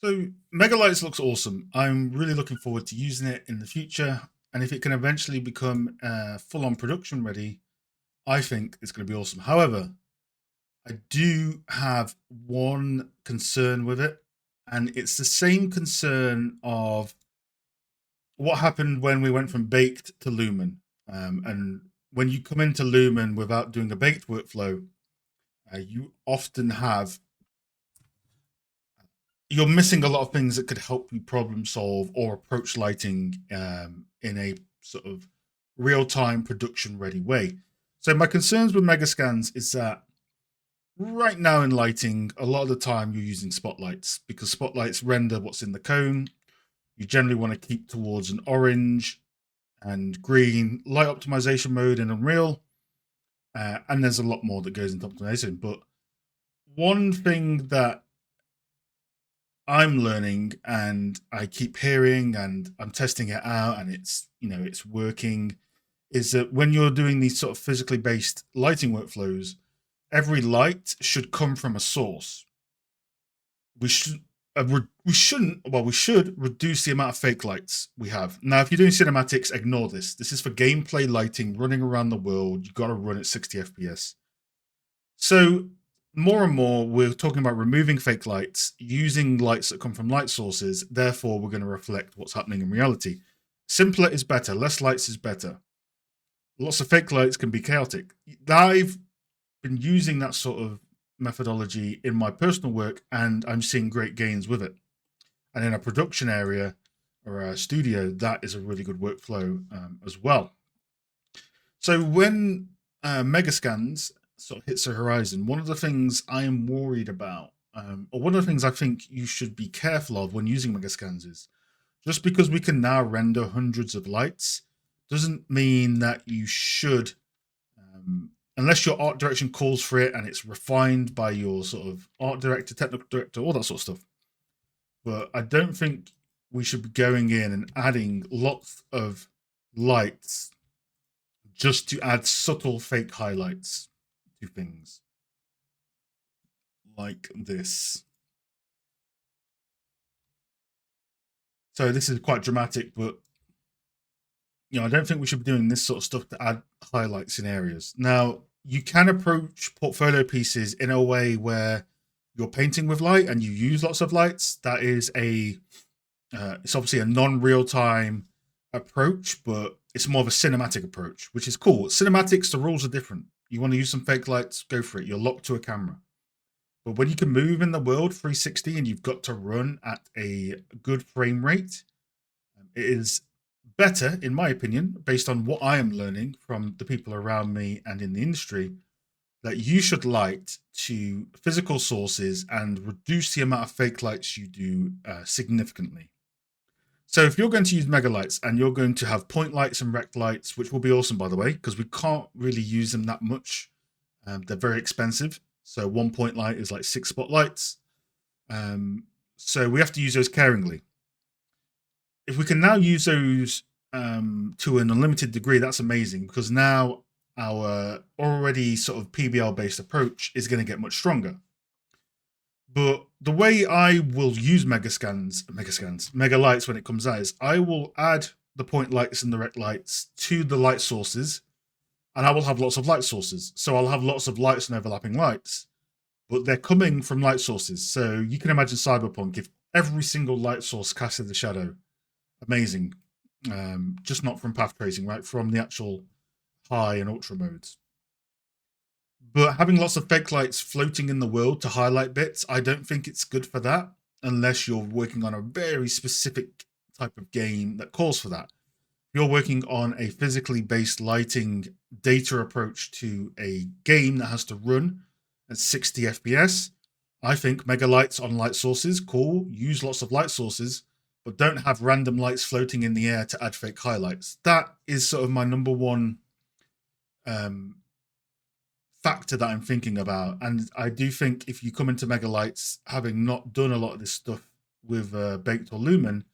So MegaLights looks awesome. I'm really looking forward to using it in the future. And if it can eventually become full-on production ready, I think it's going to be awesome. However, I do have one concern with it, and it's the same concern of what happened when we went from baked to Lumen. And when you come into Lumen without doing a baked workflow, you often have you're missing a lot of things that could help you problem solve or approach lighting in a sort of real time production ready way. So my concerns with Megascans is that right now in lighting, a lot of the time you're using spotlights because spotlights render what's in the cone. You generally want to keep towards an orange and green light optimization mode in Unreal. And there's a lot more that goes into optimization. But one thing that I'm learning and I keep hearing and I'm testing it out and it's working is that when you're doing these sort of physically based lighting workflows, every light should come from a source. We should we shouldn't well we should reduce the amount of fake lights we have. Now if you're doing cinematics, ignore this. This is for gameplay lighting running around the world. You got to run at 60 FPS. So more and more, we're talking about removing fake lights, using lights that come from light sources. Therefore, we're going to reflect what's happening in reality. Simpler is better. Less lights is better. Lots of fake lights can be chaotic. I've been using that sort of methodology in my personal work, and I'm seeing great gains with it. And in a production area or a studio, that is a really good workflow as well. So when Megascans sort of hits the horizon, one of the things I am worried about, or one of the things I think you should be careful of when using Megascans is just because we can now render hundreds of lights doesn't mean that you should, unless your art direction calls for it and it's refined by your sort of art director, technical director, all that sort of stuff. But I don't think we should be going in and adding lots of lights just to add subtle fake highlights to things like this. So this is quite dramatic, but I don't think we should be doing this sort of stuff to add highlights in areas. Now, you can approach portfolio pieces in a way where you're painting with light and you use lots of lights. That is it's obviously a non-real time approach, but it's more of a cinematic approach, which is cool. Cinematics, the rules are different. You want to use some fake lights, go for it. You're locked to a camera. But when you can move in the world 360 and you've got to run at a good frame rate, it is better, in my opinion, based on what I am learning from the people around me and in the industry, that you should light to physical sources and reduce the amount of fake lights you do significantly. So if you're going to use MegaLights and you're going to have point lights and rect lights, which will be awesome, by the way, because we can't really use them that much. They're very expensive. So one point light is like 6 spotlights. So we have to use those caringly. If we can now use those to an unlimited degree, that's amazing because now our already sort of PBL based approach is going to get much stronger. But the way I will use MegaLights when it comes out is I will add the point lights and the rect lights to the light sources, and I will have lots of light sources. So I'll have lots of lights and overlapping lights, but they're coming from light sources. So you can imagine Cyberpunk if every single light source casted the shadow. Amazing. Just not from path tracing, right? From the actual high and ultra modes. But having lots of fake lights floating in the world to highlight bits, I don't think it's good for that unless you're working on a very specific type of game that calls for that. If you're working on a physically based lighting data approach to a game that has to run at 60 FPS, I think MegaLights on light sources, cool, use lots of light sources, but don't have random lights floating in the air to add fake highlights. That is sort of my number one factor that I'm thinking about. And I do think if you come into MegaLights having not done a lot of this stuff with Baked or Lumen,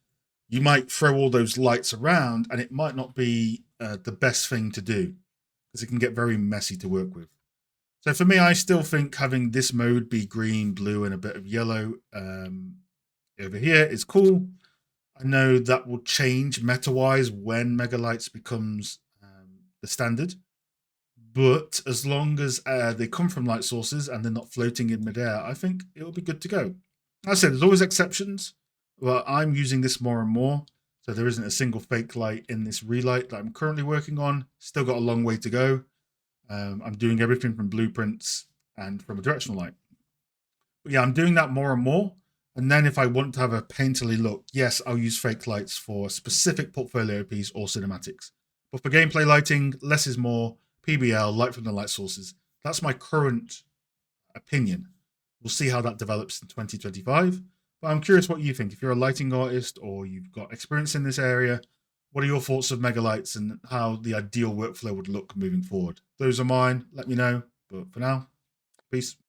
you might throw all those lights around and it might not be the best thing to do because it can get very messy to work with. So for me, I still think having this mode be green, blue, and a bit of yellow over here is cool. I know that will change meta-wise when MegaLights becomes the standard. But as long as they come from light sources and they're not floating in midair, I think it'll be good to go. As I said, there's always exceptions, but I'm using this more and more. So there isn't a single fake light in this relight that I'm currently working on. Still got a long way to go. I'm doing everything from blueprints and from a directional light. But yeah, I'm doing that more and more. And then if I want to have a painterly look, yes, I'll use fake lights for specific portfolio piece or cinematics. But for gameplay lighting, less is more. PBL, light from the light sources. That's my current opinion. We'll see how that develops in 2025. But I'm curious what you think. If you're a lighting artist or you've got experience in this area, what are your thoughts of MegaLights and how the ideal workflow would look moving forward? Those are mine. Let me know. But for now, peace.